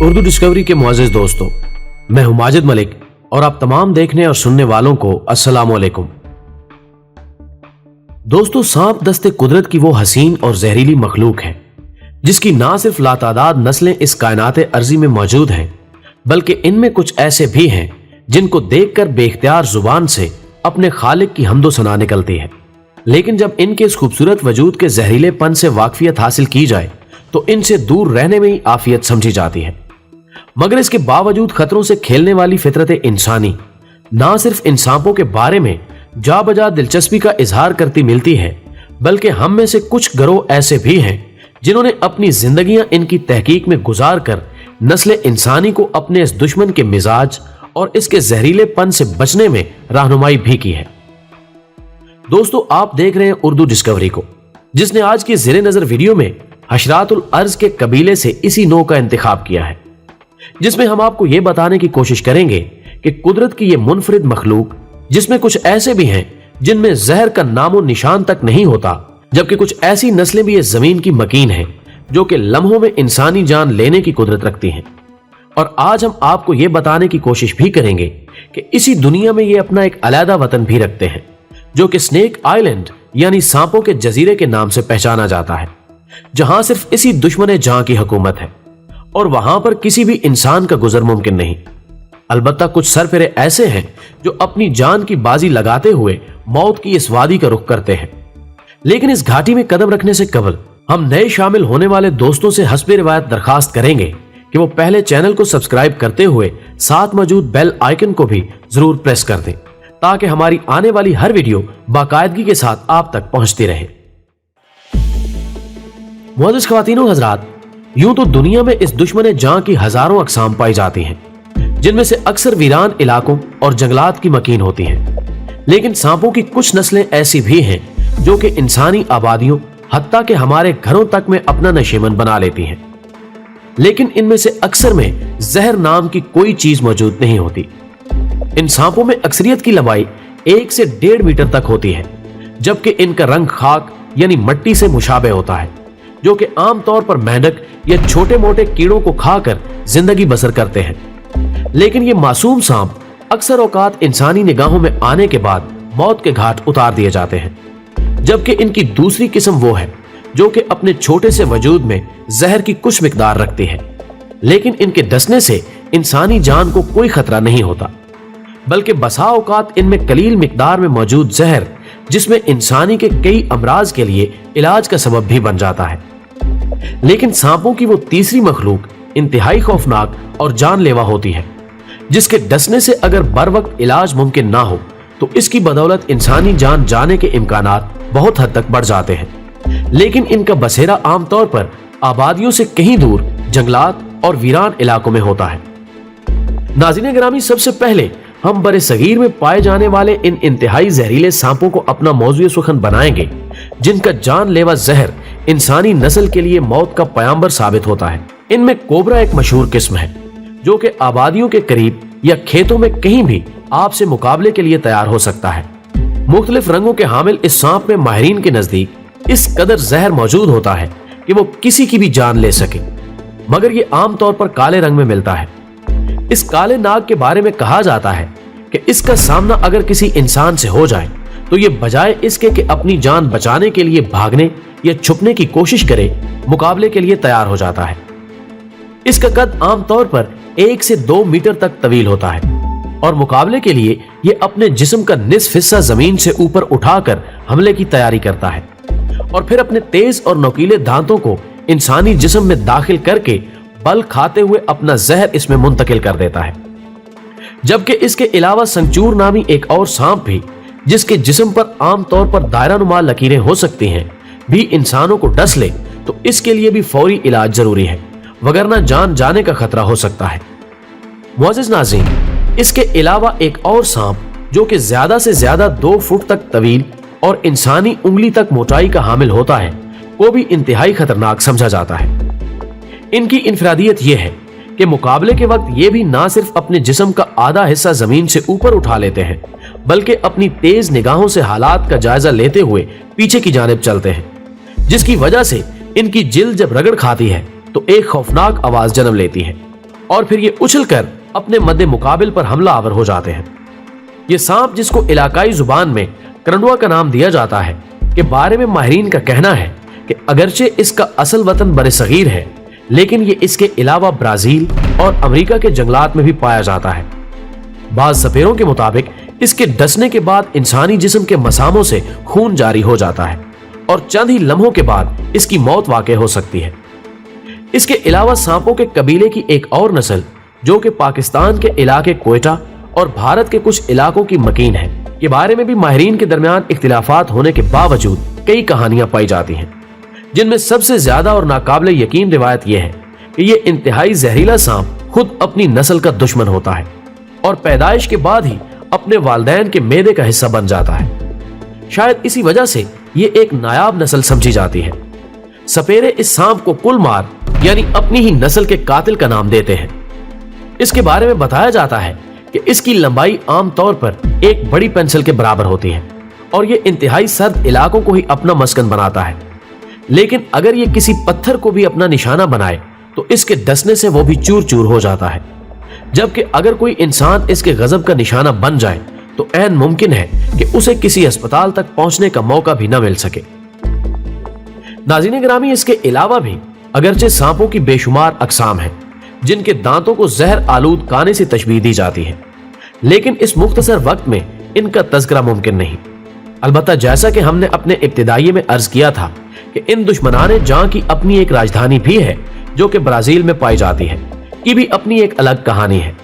Urdu discovery के मुअज़्ज़िज़ दोस्तों, मैं हूं माजिद मलिक और आप तमाम देखने और सुनने वालों को अस्सलाम वालेकुम। दोस्तों, सांप दस्ते कुदरत की वो हसीन और जहरीली मखलूक है जिसकी ना सिर्फ लातादाद नस्लें इस कायनात अर्जी में मौजूद हैं, बल्कि इनमें कुछ ऐसे भी हैं जिनको देखकर बेख्तियार जुबान से अपने खालिक की हम्दो सना निकलती है। लेकिन जब इनके इस खूबसूरत वजूद के जहरीलेपन से वाकफियत हासिल की जाए तो इनसे दूर रहने में ही आफियत समझी जाती है। मगर इसके बावजूद खतरों से खेलने वाली फितरत इंसानी ना सिर्फ इन सांपों के बारे में जा बजा दिलचस्पी का इजहार करती मिलती है, बल्कि हम में से कुछ गिरोह ऐसे भी हैं जिन्होंने अपनी जिंदगियां इनकी तहकीक में गुजार कर नस्ल इंसानी को अपने इस दुश्मन के मिजाज और इसके जहरीलेपन से बचने में रहनुमाई भी की है। दोस्तों, आप देख रहे हैं उर्दू डिस्कवरी को, जिसने आज की ज़ेरे नजर वीडियो में हशरातुल अर्ज के कबीले से इसी नौ का इंतखाब किया है, जिसमें हम आपको यह बताने की कोशिश करेंगे कि कुदरत की यह मुनफरिद मखलूक, जिसमें कुछ ऐसे भी हैं जिनमें जहर का नामो निशान तक नहीं होता, जबकि कुछ ऐसी नस्लें भी इस जमीन की मकीन हैं जो कि लम्हों में इंसानी जान लेने की कुदरत रखती हैं। और आज हम आपको यह बताने की कोशिश भी करेंगे कि इसी दुनिया में ये अपना एक अलहदा वतन भी रखते हैं जो कि स्नेक आइलैंड यानी सांपों के जजीरे के नाम से पहचाना जाता है, जहां सिर्फ इसी दुश्मन जहां की हुकूमत है और वहां पर किसी भी इंसान का गुजर मुमकिन नहीं। अलबत्ता कुछ सरफिरे ऐसे हैं जो अपनी जान की बाजी लगाते हुए मौत की इस वादी का रुख करते हैं। लेकिन इस घाटी में कदम रखने से कबल हम नए शामिल होने वाले दोस्तों से हस्बे रिवायत दरखास्त करेंगे कि वो पहले चैनल को सब्सक्राइब करते हुए साथ मौजूद बेल आइकन को भी जरूर प्रेस कर दें, ताकि हमारी आने वाली हर वीडियो बाकायदगी के साथ आप तक पहुंचती रहे। मुअज़्ज़िज़ ख़वातीन व हज़रात, यूं तो दुनिया में इस दुश्मन जान की हजारों अक़साम पाई जाती हैं, जिनमें से अक्सर वीरान इलाकों और जंगलात की मकीन होती हैं। लेकिन सांपों की कुछ नस्लें ऐसी भी हैं जो कि इंसानी आबादियों हत्ता के हमारे घरों तक में अपना नशीमन बना लेती हैं। लेकिन इनमें से अक्सर में जहर नाम की कोई चीज मौजूद नहीं होती। इन सांपों में अक्सरियत की लंबाई 1 से 1.5 मीटर तक होती है, जबकि इनका रंग खाक यानी मट्टी से मुशाबे होता है, जो कि आमतौर पर मेंढक या छोटे मोटे कीड़ों को खाकर जिंदगी बसर करते हैं। लेकिन ये मासूम सांप अक्सर औकात इंसानी निगाहों में आने के बाद मौत के घाट उतार दिए जाते हैं, जबकि इनकी दूसरी किस्म वो है जो कि अपने छोटे से वजूद में जहर की कुछ मिकदार रखती है। लेकिन इनके डसने से इंसानी जान को कोई खतरा नहीं होता, बल्कि बसा औकात इनमें कलील मिकदार में मौजूद जहर, जिसमें इंसानी के कई अमराज के लिए इलाज का सबब भी बन जाता है। लेकिन सांपों की वो तीसरी मखलूक इंतहाई खौफनाक और जानलेवा होती है, जिसके डसने से अगर बर वक्त इलाज मुमकिन ना हो तो इसकी बदौलत इंसानी जान जाने के इम्कानात बहुत हद तक बढ़ जाते हैं। लेकिन इनका बसेरा आमतौर पर आबादियों से कहीं दूर जंगलात और वीरान इलाकों में होता है। नाज़रीन गिरामी, सबसे पहले हम बरे सगीर में पाए जाने वाले इन इंतहाई जहरीले सांपों को अपना मौज़ूए सुखन बनाएंगे, जिनका जानलेवा जहर इंसानी नस्ल के लिए मौत का पयाम्बर साबित होता है। इनमें कोबरा एक मशहूर किस्म है जो कि आबादियों के करीब या खेतों में कहीं भी आपसे मुकाबले के लिए तैयार हो सकता है। मुख्तलिफ रंगों के हामिल इस सांप में माहिरीन के नजदीक इस कदर जहर मौजूद होता है कि वो किसी की भी जान ले सके, मगर ये आमतौर पर काले रंग में मिलता है। इस काले नाग के बारे में कहा जाता है कि इसका सामना अगर किसी इंसान से हो जाए तो ये बजाय इसके कि अपनी जान बचाने के लिए भागने या छुपने की कोशिश करे, मुकाबले के लिए तैयार हो जाता है। इसका कद आमतौर पर 1 से 2 मीटर तक तवील होता है और मुकाबले के लिए ये अपने जिस्म का निस्फ हिस्सा जमीन से ऊपर उठाकर हमले की तैयारी करता है और फिर अपने तेज और नोकीले दांतों को इंसानी जिस्म में दाखिल करके बल खाते हुए अपना जहर इसमें मुंतकिल कर देता है। जबकि इसके अलावा संचूर नामी एक और सांप भी, जिसके जिस्म पर आमतौर पर दायरा नुमा लकीरें हो सकती हैं, भी इंसानों को डस ले तो इसके लिए भी फौरी इलाज जरूरी है, वगरना जान जाने का खतरा हो सकता है। मुअज़्ज़िज़ नाज़रीन, इसके अलावा एक और सांप जो कि ज्यादा से ज्यादा 2 फुट तक तवील और इंसानी उंगली तक मोटाई का हामिल होता है, वो भी इंतहाई खतरनाक समझा जाता है। इनकी इनफरादियत यह है कि मुकाबले के वक्त ये भी ना सिर्फ अपने जिस्म का आधा हिस्सा जमीन से ऊपर उठा लेते हैं, बल्कि अपनी तेज निगाहों से हालात का जायजा लेते हुए पीछे की जानिब चलते हैं, जिसकी वजह से इनकी जिल्द जब रगड़ खाती है तो एक खौफनाक आवाज जन्म लेती है और फिर ये उछलकर अपने मद्दे मुकाबिल पर हमला आवर हो जाते हैं। ये सांप, जिसको इलाकाई जुबान में करंडवा का नाम दिया जाता है, के बारे में माहिरीन का कहना है कि अगरचे इसका असल वतन बरसगीर है, लेकिन ये इसके अलावा ब्राजील और अमेरिका के जंगलात में भी पाया जाता है। बाज सपेरों के मुताबिक इसके डसने के बाद इंसानी जिस्म के मसामों से खून जारी हो जाता है और चंद ही लम्हों के बाद इसकी मौत वाक़ हो सकती है। इसके अलावा सांपों के कबीले की एक और नस्ल, जो कि पाकिस्तान के इलाके कोयटा और भारत के कुछ इलाकों की मकीन है, के बारे में भी माहिरीन के दरमियान इख्तिलाफात होने के बावजूद कई कहानियां पाई जाती हैं, जिनमें सबसे ज्यादा और नाकाबिले यकीन रिवायत यह है कि यह इंतहाई जहरीला सांप खुद अपनी नस्ल का दुश्मन होता है और पैदाइश के बाद ही अपने वालिदैन के मेदे का हिस्सा बन जाता है। शायद इसी वजह से यह एक नायाब नस्ल समझी जाती है। सपेरे इस सांप को कुलमार यानी अपनी ही नस्ल के कातिल का नाम देते हैं। इसके बारे में बताया जाता है कि इसकी लंबाई आमतौर पर एक बड़ी पेंसिल के बराबर होती है और यह इंतहाई सर्द इलाकों को ही अपना मस्कन बनाता है, लेकिन अगर यह किसी पत्थर को भी अपना निशाना बनाए तो इसके डसने से वो भी चूर चूर हो जाता है। जबकि अगर कोई इंसान इसके गजब का निशाना बन जाए तो ऐन मुमकिन है कि उसे किसी अस्पताल तक पहुंचने का मौका भी न मिल सके। नाज़रीन गिरामी, इसके अलावा भी अगरचे सांपों की बेशुमार अकसाम हैं, जिनके दांतों को जहर आलूद काने से तशबीह दी जाती है, लेकिन इस मुख्तसर वक्त में इनका तज़किरा मुमकिन नहीं। अलबत्ता जैसा कि हमने अपने इब्तिदाइये में अर्ज किया था कि इन दुश्मनाने जां की अपनी एक राजधानी भी है, जो कि ब्राजील में पाई जाती है, की भी अपनी एक अलग कहानी है,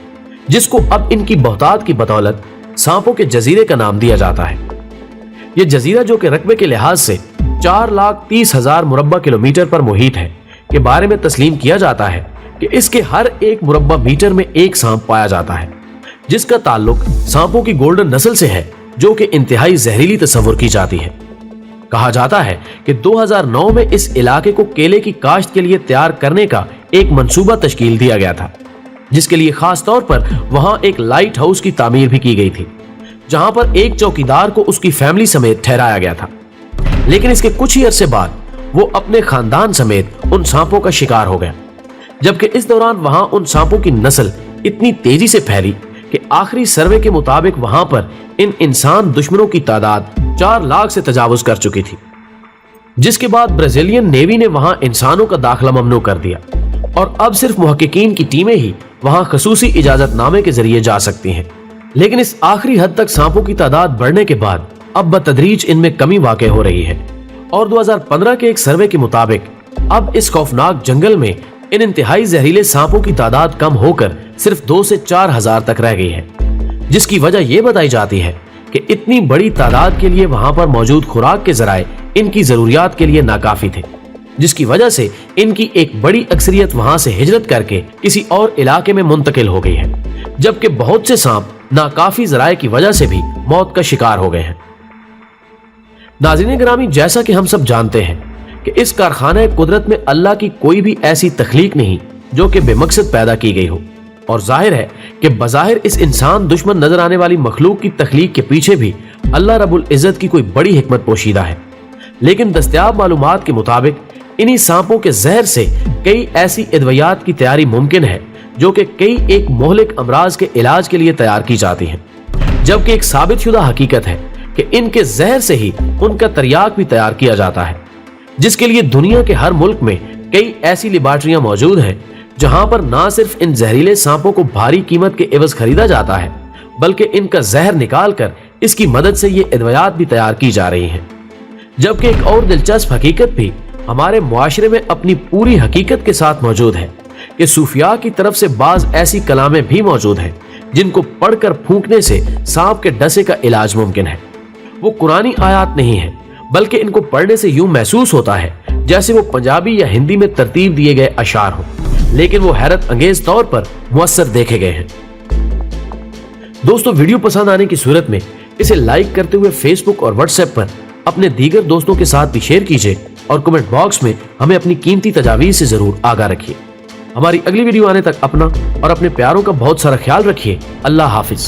जिसको अब इनकी बहुतात की बदौलत सांपों के जजीरे का नाम दिया जाता है। यह जजीरा, जो कि रकबे के लिहाज से 4,30,000 मुरब्बा किलोमीटर पर मुहित है, के बारे में तस्लीम किया जाता है कि इसके हर एक मुरब्बा मीटर में एक सांप पाया जाता है, जिसका ताल्लुक सांपों की गोल्डन नस्ल से है, जो कि इंतहाई जहरीली तस्वुर की जाती है। कहा जाता है कि 2009 में इस इलाके को केले की काश्त के लिए तैयार करने का एक मंसूबा तश्कील दिया गया था, जिसके लिए खास तौर पर वहां एक लाइट हाउस की तामीर भी की गई थी, जहां पर एक चौकीदार को उसकी फैमिली समेत ठहराया गया था। लेकिन इसके कुछ ही अरसे बाद वो अपने खानदान समेत उन सांपों का शिकार हो गया, जबकि इस दौरान वहां उन सांपों की नस्ल इतनी तेजी से फैली कि आखिरी सर्वे के मुताबिक वहां पर इन इंसान दुश्मनों की तादाद 4 लाख से तजावुज कर चुकी थी, जिसके बाद ब्राजीलियन नेवी ने वहां इंसानों का दाखिला ममनू कर दिया और अब सिर्फ मुहक्किकीन की टीमें ही वहां खसूसी इजाजतनामे के जरिए जा सकती हैं। लेकिन इस आखिरी हद तक सांपों की तादाद बढ़ने के बाद अब बतदरीज इनमें कमी वाक़ हो रही है और 2015 के एक सर्वे के मुताबिक अब इस खौफनाक जंगल में इन इंतहाई जहरीले सांपों की तादाद कम होकर सिर्फ 2 से 4 हजार तक रह गई है, जिसकी वजह यह बताई जाती है कि इतनी बड़ी तादाद के लिए वहां पर मौजूद खुराक के जराए इनकी जरूरियात के लिए नाकाफी थे, जिसकी वजह से इनकी एक बड़ी अक्सरियत वहां से हिजरत करके किसी और इलाके में मुंतकिल हो गई है, जबकि बहुत से सांप नाकाफी जराए की वजह से भी मौत का शिकार हो गए हैं। नाज़रीन गिरामी, जैसा कि हम सब जानते हैं कि इस कारखाने कुदरत में अल्लाह की कोई भी ऐसी तख्लीक नहीं जो कि बेमकसद पैदा की गई हो, और जाहिर है कि बज़ाहिर इस इंसान दुश्मन नजर आने वाली मखलूक की तख्लीक के पीछे भी अल्लाह रब्बुल इज़्ज़त की कोई बड़ी हिकमत पोशीदा है। लेकिन दस्तयाब मालूमात के मुताबिक इन्हीं सांपों के जहर से कई ऐसी अदवियात की तैयारी मुमकिन है जो कि कई एक मोहलिक अमराज के इलाज के लिए तैयार की जाती हैं, जबकि एक साबित शुदा हकीकत है कि इनके जहर से ही उनका तरियाक भी तैयार किया जाता है, जिसके लिए दुनिया के हर मुल्क में कई ऐसी लेबॉर्ट्रियां मौजूद हैं जहां पर ना सिर्फ इन जहरीले सांपों को भारी कीमत के एवज खरीदा जाता है, बल्कि इनका जहर निकाल कर इसकी मदद से ये अदवियात भी तैयार की जा रही हैं। जबकि एक और दिलचस्प हकीकत भी हमारे मुआशरे में अपनी पूरी हकीकत के साथ मौजूद है कि सूफिया की तरफ से बाज ऐसी कलामें भी मौजूद हैं जिनको पढ़कर फूंकने से सांप के डसे का इलाज मुमकिन है। वो कुरानी आयात नहीं है, बल्कि इनको पढ़ने से यूं महसूस होता है जैसे वो पंजाबी या हिंदी में तरतीब दिए गए अशार हो, लेकिन वो हैरत अंगेज तौर पर मुअस्सर देखे गए हैं। दोस्तों, वीडियो पसंद आने की सूरत में इसे लाइक करते हुए फेसबुक और व्हाट्सएप पर अपने दीगर दोस्तों के साथ भी शेयर कीजिए और कमेंट बॉक्स में हमें अपनी कीमती तजावीज़ से जरूर आगाह रखिए। हमारी अगली वीडियो आने तक अपना और अपने प्यारों का बहुत सारा ख्याल रखिए। अल्लाह हाफिज।